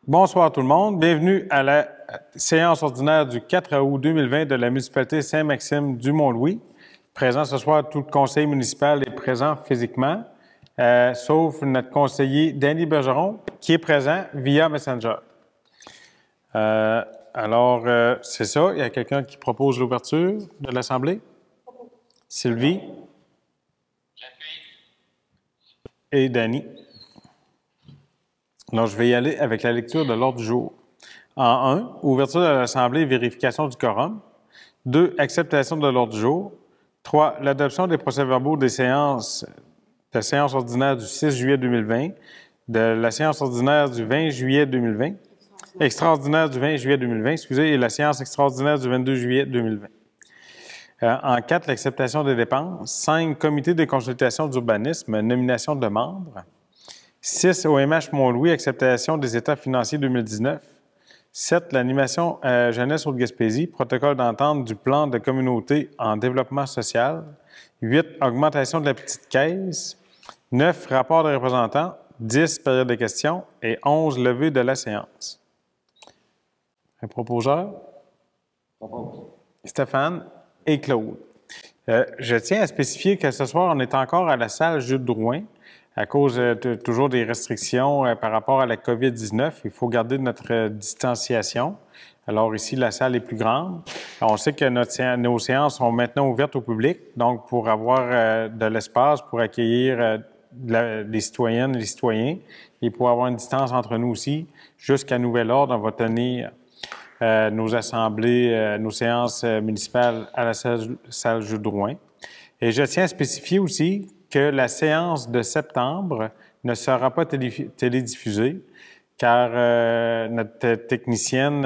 Bonsoir tout le monde. Bienvenue à la séance ordinaire du 4 août 2020 de la municipalité Saint-Maxime du Mont-Louis. Présent ce soir, tout le conseil municipal est présent physiquement, sauf notre conseiller Danny Bergeron qui est présent via Messenger. C'est ça. Il y a quelqu'un qui propose l'ouverture de l'Assemblée? Sylvie? Et Danny. Alors, je vais y aller avec la lecture de l'ordre du jour. En 1, ouverture de l'Assemblée et vérification du quorum. 2, acceptation de l'ordre du jour. 3, l'adoption des procès-verbaux des séances ordinaires du 6 juillet 2020, de la séance ordinaire du 20 juillet 2020, extraordinaire du 20 juillet 2020, excusez, et la séance extraordinaire du 22 juillet 2020. En 4, l'acceptation des dépenses. 5, comité de consultation d'urbanisme, nomination de membres. 6, OMH Mont-Louis, acceptation des états financiers 2019. 7, l'animation Jeunesse Haute-Gaspésie, protocole d'entente du plan de communauté en développement social. 8, augmentation de la petite caisse. 9, rapport de représentants. 10, période de questions. Et 11, levée de la séance. Un proposeur? Stéphane et Claude. Je tiens à spécifier que ce soir, on est encore à la salle Jules Drouin à cause toujours des restrictions par rapport à la COVID-19. Il faut garder notre distanciation. Alors ici, la salle est plus grande. On sait que nos séances sont maintenant ouvertes au public, donc pour avoir de l'espace pour accueillir les citoyennes et les citoyens et pour avoir une distance entre nous aussi, jusqu'à nouvel ordre, on va tenir nos assemblées, nos séances municipales à la salle Jules Drouin. Et je tiens à spécifier aussi que la séance de septembre ne sera pas télédiffusée, car notre technicienne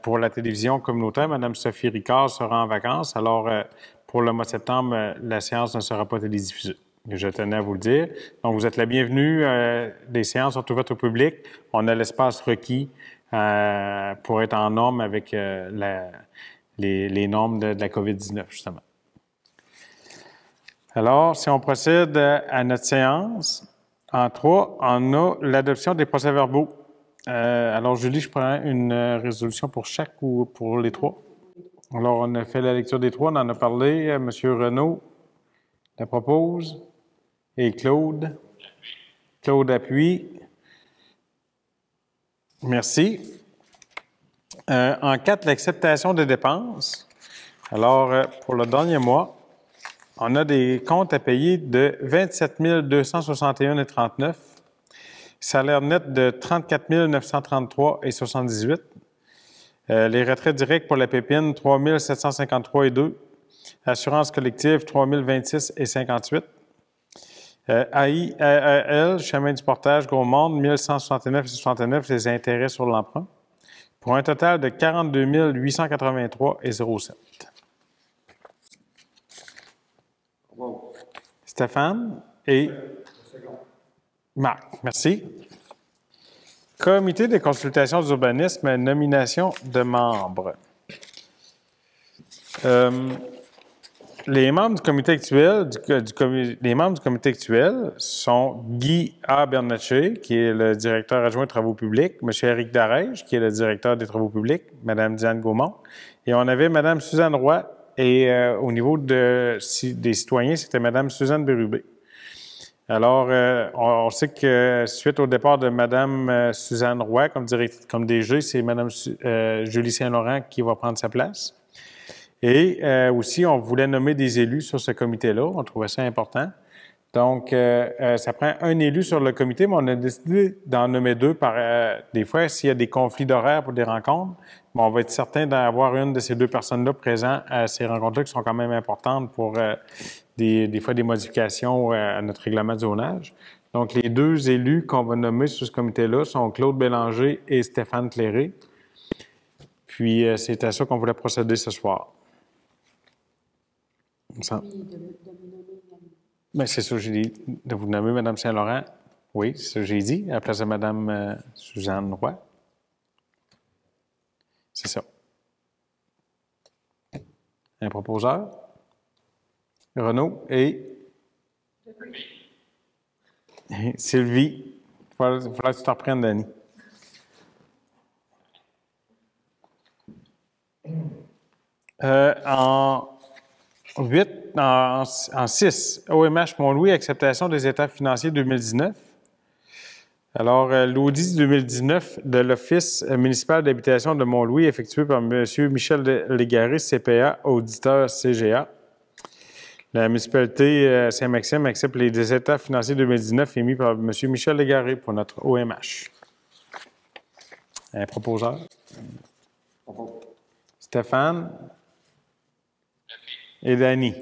pour la télévision communautaire, Mme Sophie Ricard, sera en vacances. Alors, pour le mois de septembre, la séance ne sera pas télédiffusée. Je tenais à vous le dire. Donc, vous êtes la bienvenue. Les séances sont ouvertes au public. On a l'espace requis pour être en norme avec les normes de la COVID-19, justement. Alors, si on procède à notre séance, en 3, on a l'adoption des procès-verbaux. Alors, Julie, je prends une résolution pour chaque ou pour les 3? Alors, on a fait la lecture des 3, on en a parlé. M. Renaud la propose. Et Claude? Claude appuie. Merci. En 4, l'acceptation des dépenses. Alors, pour le dernier mois, on a des comptes à payer de 27 261,39, salaire net de 34 933,78, les retraits directs pour la pépine, 3 753,2, assurance collective, 3 026,58, AIL, chemin du portage, Gros Monde, 1 169,69, les intérêts sur l'emprunt, pour un total de 42 883,07. Stéphane et Marc, merci. Comité de consultation d'urbanisme, nomination de membres. Les membres du comité actuel, les membres du comité actuel sont Guy A. Bernatchez, qui est le directeur adjoint des travaux publics, M. Éric Darège, qui est le directeur des travaux publics, Mme Diane Gaumont, et on avait Mme Suzanne Roy, et au niveau des citoyens, c'était Mme Suzanne Bérubé. Alors, on sait que suite au départ de Mme Suzanne Roy comme DG, c'est Mme Julie Saint-Laurent qui va prendre sa place. Et aussi, on voulait nommer des élus sur ce comité-là. On trouvait ça important. Donc, ça prend un élu sur le comité, mais on a décidé d'en nommer 2 des fois, s'il y a des conflits d'horaire pour des rencontres. Bon, on va être certain d'avoir une de ces 2 personnes-là présentes à ces rencontres-là qui sont quand même importantes pour des fois des modifications à notre règlement de zonage. Donc, les 2 élus qu'on va nommer sur ce comité-là sont Claude Bélanger et Stéphane Cléré. Puis, c'est à ça qu'on voulait procéder ce soir. Bien, c'est ça que j'ai dit, de vous nommer Mme Saint-Laurent. Oui, c'est ça que j'ai dit, à la place de Mme Suzanne Roy. C'est ça. Un proposeur? Renaud et Sylvie. Il faudra que tu t'en reprennes, Danny. En 8, en 6, OMH Mont-Louis, acceptation des états financiers 2019. Alors, l'audit 2019 de l'Office municipal d'habitation de Mont-Louis, effectué par M. Michel Légaré, CPA, auditeur CGA. La municipalité Saint-Maxime accepte les états financiers 2019 émis par M. Michel Légaré pour notre OMH. Un proposeur. Stéphane. Et Dany.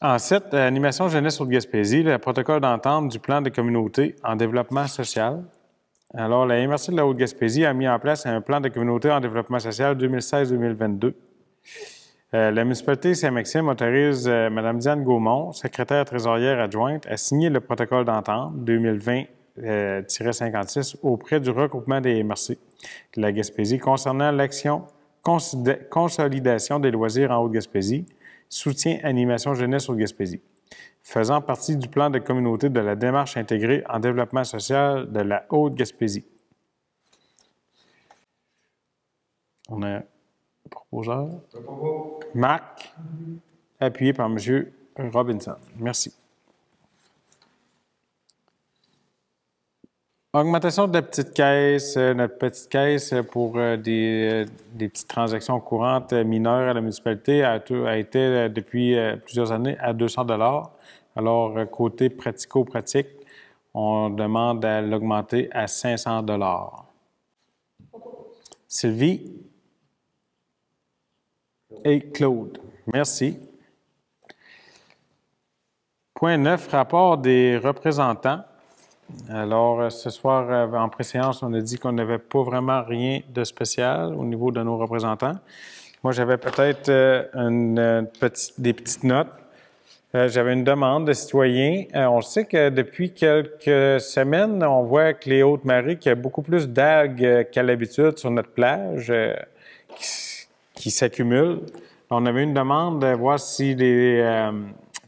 En 7, animation jeunesse Haute-Gaspésie, le protocole d'entente du plan de communauté en développement social. Alors, la MRC de la Haute-Gaspésie a mis en place un plan de communauté en développement social 2016-2022. La municipalité Saint-Maxime autorise Mme Diane Gaumont, secrétaire trésorière adjointe, à signer le protocole d'entente 2020-56 auprès du regroupement des MRC de la Gaspésie concernant l'action consolidation des loisirs en Haute-Gaspésie, soutien animation jeunesse Haute-Gaspésie, faisant partie du plan de communauté de la démarche intégrée en développement social de la Haute-Gaspésie. On a un proposeur. Marc, appuyé par M. Robinson. Merci. Augmentation de la petite caisse. Notre petite caisse pour des petites transactions courantes mineures à la municipalité a été depuis plusieurs années à 200 $. Alors, côté pratico-pratique, on demande à l'augmenter à 500 $. Sylvie et Claude. Merci. Point 9, rapport des représentants. Alors, ce soir, en préséance, on a dit qu'on n'avait pas vraiment rien de spécial au niveau de nos représentants. Moi, j'avais peut-être des petites notes. J'avais une demande de citoyens. On sait que depuis quelques semaines, on voit avec les Hautes-Maries qu'il y a beaucoup plus d'algues qu'à l'habitude sur notre plage qui s'accumulent. On avait une demande de voir si les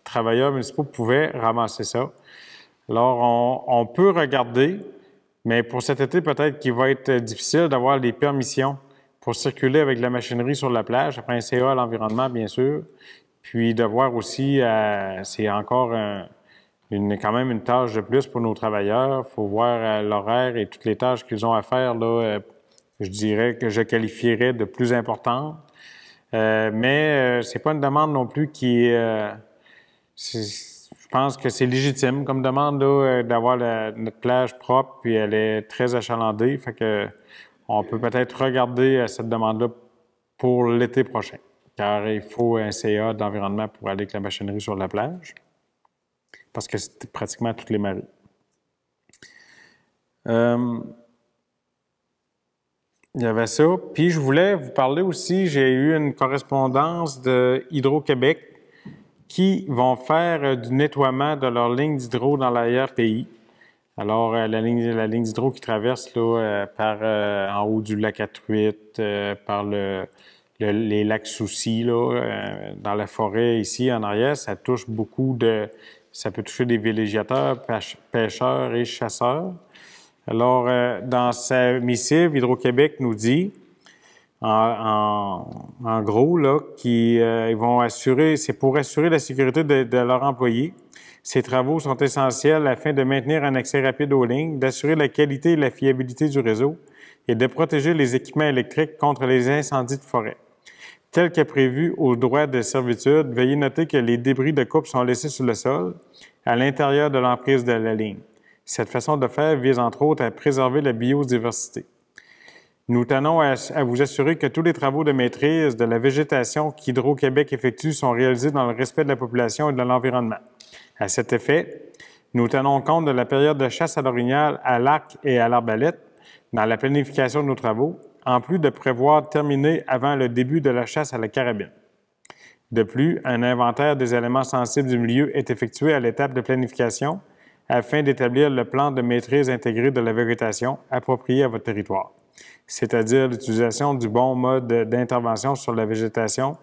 travailleurs municipaux pouvaient ramasser ça. Alors, on peut regarder, mais pour cet été, peut-être qu'il va être difficile d'avoir les permissions pour circuler avec la machinerie sur la plage, après un CA à l'environnement, bien sûr, puis de voir aussi, c'est encore quand même une tâche de plus pour nos travailleurs. Il faut voir l'horaire et toutes les tâches qu'ils ont à faire, là, je dirais que je qualifierais de plus importantes. Mais c'est pas une demande non plus qui je pense que c'est légitime comme demande d'avoir notre plage propre, puis elle est très achalandée. Fait que on peut peut-être regarder cette demande-là pour l'été prochain, car il faut un CA d'environnement pour aller avec la machinerie sur la plage, parce que c'est pratiquement toutes les marées. Il y avait ça. Puis je voulais vous parler aussi, j'ai eu une correspondance de Hydro-Québec qui vont faire du nettoiement de leur ligne d'hydro dans l'arrière-pays. Alors, la ligne d'hydro qui traverse là, en haut du lac à Truite, par les lacs Soucy, là, dans la forêt ici en arrière, ça touche ça peut toucher des villégiateurs, pêcheurs et chasseurs. Alors, dans sa missive, Hydro-Québec nous dit, en gros, là, ils vont assurer, c'est pour assurer la sécurité de leurs employés. Ces travaux sont essentiels afin de maintenir un accès rapide aux lignes, d'assurer la qualité et la fiabilité du réseau et de protéger les équipements électriques contre les incendies de forêt. Tel que prévu au droit de servitude, veuillez noter que les débris de coupe sont laissés sur le sol, à l'intérieur de l'emprise de la ligne. Cette façon de faire vise entre autres à préserver la biodiversité. Nous tenons à vous assurer que tous les travaux de maîtrise de la végétation qu'Hydro-Québec effectue sont réalisés dans le respect de la population et de l'environnement. À cet effet, nous tenons compte de la période de chasse à l'orignal, à l'arc et à l'arbalète dans la planification de nos travaux, en plus de prévoir terminer avant le début de la chasse à la carabine. De plus, un inventaire des éléments sensibles du milieu est effectué à l'étape de planification afin d'établir le plan de maîtrise intégré de la végétation approprié à votre territoire, c'est-à-dire l'utilisation du bon mode d'intervention sur la végétation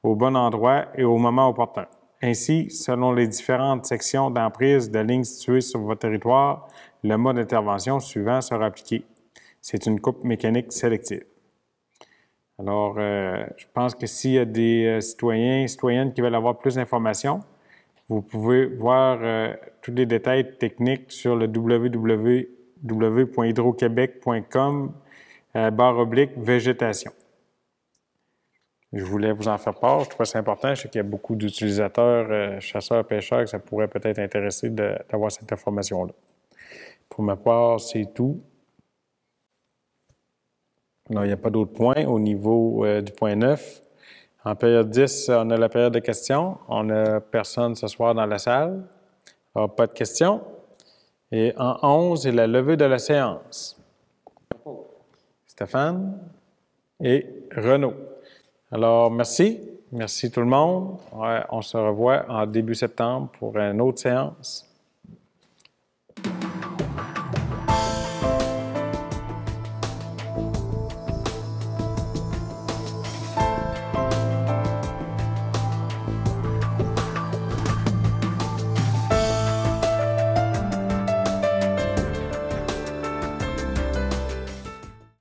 au bon endroit et au moment opportun. Ainsi, selon les différentes sections d'emprise de lignes situées sur votre territoire, le mode d'intervention suivant sera appliqué. C'est une coupe mécanique sélective. Alors, je pense que s'il y a des citoyens et citoyennes qui veulent avoir plus d'informations, vous pouvez voir tous les détails techniques sur le www.hydroquebec.com/végétation. Je voulais vous en faire part. Je trouve ça important. Je sais qu'il y a beaucoup d'utilisateurs, chasseurs, pêcheurs, que ça pourrait peut-être intéresser d'avoir cette information-là. Pour ma part, c'est tout. Alors, il n'y a pas d'autres points au niveau du point 9. En période 10, on a la période de questions. On n'a personne ce soir dans la salle. Alors, pas de questions. Et en 11, c'est la levée de la séance. Stéphane et Renaud. Alors, merci. Merci tout le monde. On se revoit en début septembre pour une autre séance.